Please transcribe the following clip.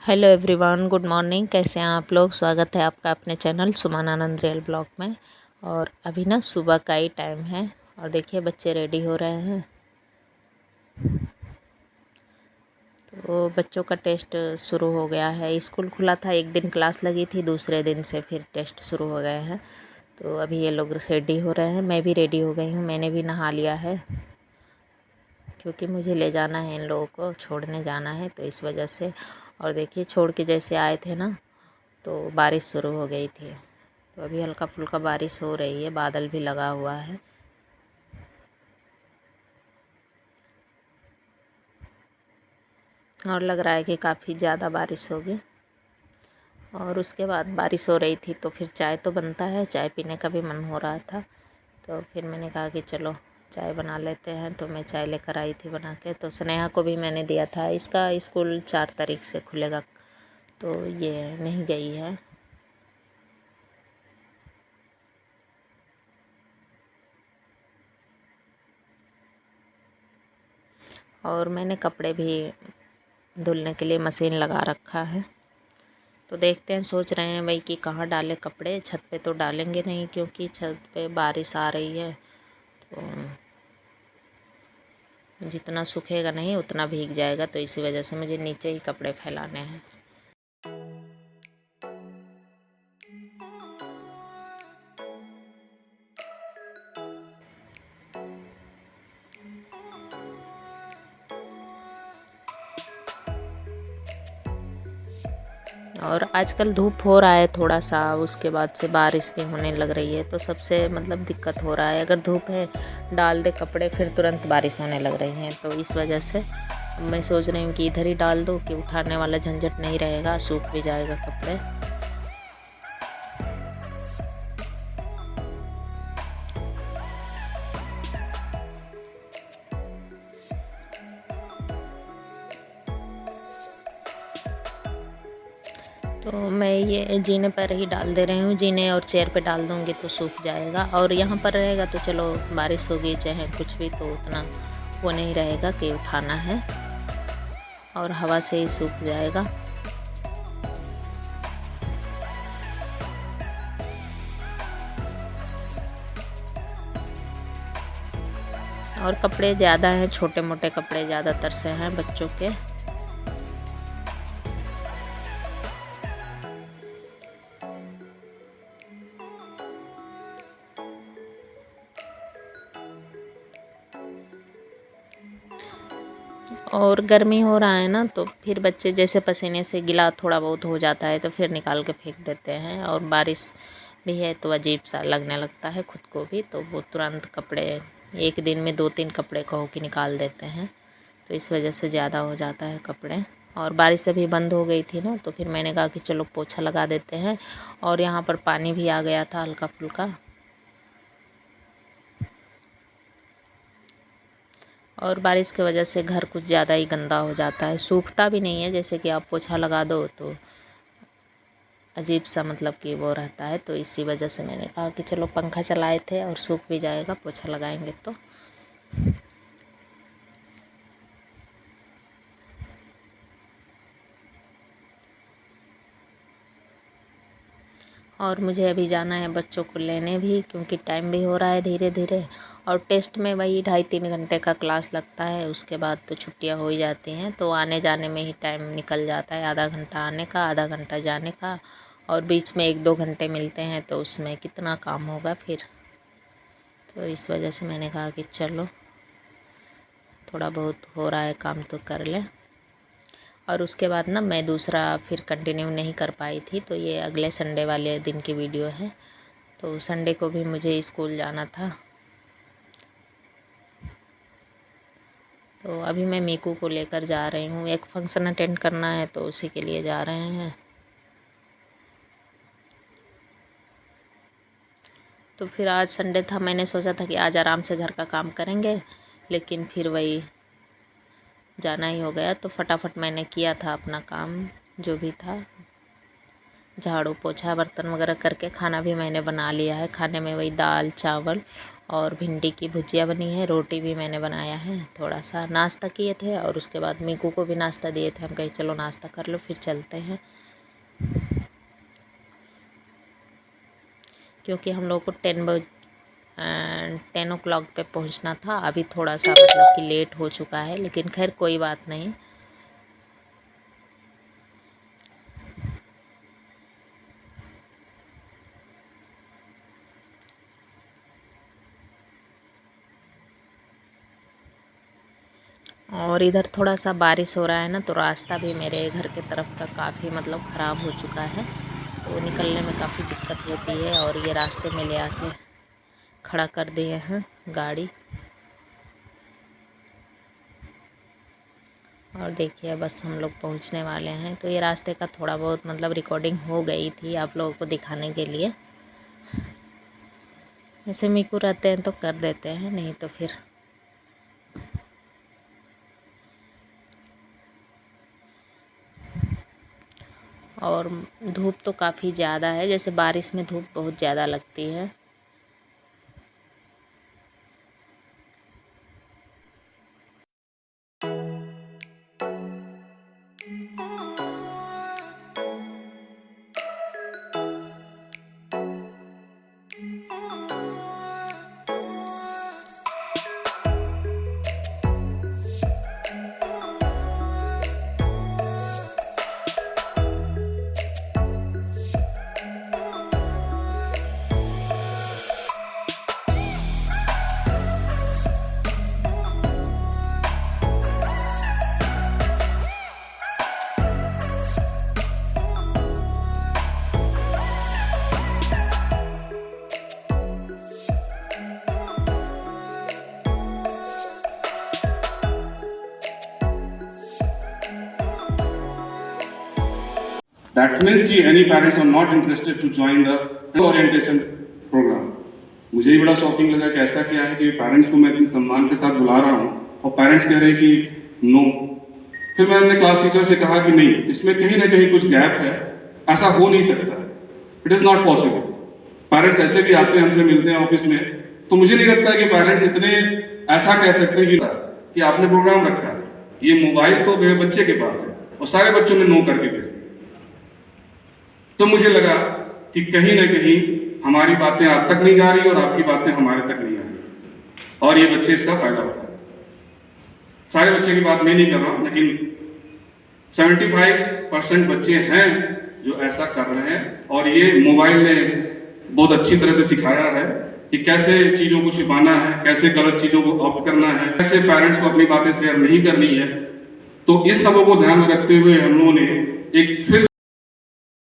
Hello everyone, good morning. कैसे हैं आप लोग? स्वागत है आपका अपने चैनल सुमन आनंद रियल ब्लॉग में। और अभी ना सुबह का ही टाइम है और देखिए बच्चे रेडी हो रहे हैं। तो बच्चों का टेस्ट शुरू हो गया है। स्कूल खुला था, एक दिन क्लास लगी थी, दूसरे दिन से फिर टेस्ट शुरू हो गए हैं। तो अभी ये लोग रेडी हो रहे हैं। मैं भी रेडी हो गई हूँ, मैंने भी नहा लिया है क्योंकि मुझे ले जाना है, इन लोगों को छोड़ने जाना है, तो इस वजह से। और देखिए छोड़ के जैसे आए थे ना तो बारिश शुरू हो गई थी। तो अभी हल्का फुल्का बारिश हो रही है, बादल भी लगा हुआ है। और लग रहा है कि काफ़ी ज़्यादा बारिश होगी। और उसके बाद बारिश हो रही थी तो फिर चाय तो बनता है, चाय पीने का भी मन हो रहा था। तो फिर मैंने कहा कि चलो चाय बना लेते हैं। तो मैं चाय लेकर आई थी बना के। तो स्नेहा को भी मैंने दिया था। इसका स्कूल 4 तारीख से खुलेगा, तो ये नहीं गई है। और मैंने कपड़े भी धुलने के लिए मशीन लगा रखा है। तो देखते हैं, सोच रहे हैं भाई कि कहाँ डालें कपड़े। छत पे तो डालेंगे नहीं क्योंकि छत पे बारिश आ रही है, तो जितना सूखेगा नहीं उतना भीग जाएगा। तो इसी वजह से मुझे नीचे ही कपड़े फैलाने हैं। और आजकल धूप हो रहा है थोड़ा सा, उसके बाद से बारिश भी होने लग रही है, तो सबसे मतलब दिक्कत हो रहा है। अगर धूप है डाल दे कपड़े, फिर तुरंत बारिश होने लग रही है। तो इस वजह से मैं सोच रही हूँ कि इधर ही डाल दो कि उठाने वाला झंझट नहीं रहेगा, सूख भी जाएगा कपड़े। तो मैं ये जीने पर ही डाल दे रही हूँ। जीने और चेयर पे डाल दूँगी तो सूख जाएगा। और यहाँ पर रहेगा तो चलो बारिश होगी चाहे कुछ भी, तो उतना वो नहीं रहेगा कि उठाना है, और हवा से ही सूख जाएगा। और कपड़े ज़्यादा हैं, छोटे मोटे कपड़े ज़्यादातर से हैं बच्चों के। और गर्मी हो रहा है ना, तो फिर बच्चे जैसे पसीने से गीला थोड़ा बहुत हो जाता है तो फिर निकाल के फेंक देते हैं। और बारिश भी है तो अजीब सा लगने लगता है खुद को भी, तो वो तुरंत कपड़े एक दिन में 2-3 कपड़े कहो कि निकाल देते हैं। तो इस वजह से ज़्यादा हो जाता है कपड़े। और बारिश अभी बंद हो गई थी ना, तो फिर मैंने कहा कि चलो पोछा लगा देते हैं। और यहाँ पर पानी भी आ गया था हल्का फुल्का। और बारिश की वजह से घर कुछ ज़्यादा ही गंदा हो जाता है, सूखता भी नहीं है। जैसे कि आप पोछा लगा दो तो अजीब सा मतलब कि वो रहता है। तो इसी वजह से मैंने कहा कि चलो पंखा चलाए थे और सूख भी जाएगा पोछा लगाएंगे तो। और मुझे अभी जाना है बच्चों को लेने भी, क्योंकि टाइम भी हो रहा है धीरे धीरे। और टेस्ट में वही 2.5-3 घंटे का क्लास लगता है, उसके बाद तो छुट्टियां हो ही जाती हैं। तो आने जाने में ही टाइम निकल जाता है, आधा घंटा आने का, आधा घंटा जाने का। और बीच में 1-2 घंटे मिलते हैं, तो उसमें कितना काम होगा फिर। तो इस वजह से मैंने कहा कि चलो थोड़ा बहुत हो रहा है काम तो कर लें। और उसके बाद ना मैं दूसरा फिर कंटिन्यू नहीं कर पाई थी, तो ये अगले संडे वाले दिन की वीडियो है। तो संडे को भी मुझे स्कूल जाना था। तो अभी मैं मीकू को लेकर जा रही हूँ, एक फंक्शन अटेंड करना है तो उसी के लिए जा रहे हैं। तो फिर आज संडे था, मैंने सोचा था कि आज आराम से घर का काम करेंगे, लेकिन फिर वही जाना ही हो गया। तो फटाफट मैंने किया था अपना काम जो भी था, झाड़ू पोछा बर्तन वगैरह करके। खाना भी मैंने बना लिया है। खाने में वही दाल चावल और भिंडी की भुजिया बनी है, रोटी भी मैंने बनाया है। थोड़ा सा नाश्ता किए थे और उसके बाद मीकू को भी नाश्ता दिए थे। हम कहे चलो नाश्ता कर लो फिर चलते हैं, क्योंकि हम लोग को 10 o'clock पे पहुंचना था। अभी थोड़ा सा मतलब कि लेट हो चुका है, लेकिन खैर कोई बात नहीं। और इधर थोड़ा सा बारिश हो रहा है ना, तो रास्ता भी मेरे घर के तरफ का काफ़ी मतलब ख़राब हो चुका है, तो निकलने में काफ़ी दिक्कत होती है। और ये रास्ते में ले आके खड़ा कर दिए हैं गाड़ी। और देखिए बस हम लोग पहुंचने वाले हैं। तो ये रास्ते का थोड़ा बहुत मतलब रिकॉर्डिंग हो गई थी आप लोगों को दिखाने के लिए। ऐसे मीकू रहते हैं तो कर देते हैं, नहीं तो फिर और धूप तो काफ़ी ज़्यादा है, जैसे बारिश में धूप बहुत ज़्यादा लगती है। That means कि any parents are not interested to join the orientation program. मुझे ही बड़ा शॉकिंग लगा कि ऐसा क्या है कि पेरेंट्स को मैं इतने सम्मान के साथ बुला रहा हूँ और पेरेंट्स कह रहे हैं कि नो। फिर मैंने क्लास टीचर से कहा कि नहीं, इसमें कहीं ना कहीं कुछ गैप है, ऐसा हो नहीं सकता, it is not possible. Parents ऐसे भी आते हैं हमसे मिलते हैं ऑफिस में, तो मुझे नहीं लगता कि पेरेंट्स इतने ऐसा कह सकते हैं कि आपने प्रोग्राम रखा है, ये मोबाइल तो मेरे बच्चे के पास है, और सारे बच्चों ने नो करके भेज दिया। तो मुझे लगा कि कहीं ना कहीं हमारी बातें आप तक नहीं जा रही और आपकी बातें हमारे तक नहीं आ रही, और ये बच्चे इसका फायदा उठा रहे हैं। सारे बच्चे की बात मैं नहीं कर रहा हूं, लेकिन 75% बच्चे हैं जो ऐसा कर रहे हैं। और ये मोबाइल ने बहुत अच्छी तरह से सिखाया है कि कैसे चीज़ों को छिपाना है, कैसे गलत चीज़ों को ऑप्ट करना है, कैसे पेरेंट्स को अपनी बातें शेयर नहीं करनी है। तो इस सबों को ध्यान में रखते हुए हम लोगों ने एक फिर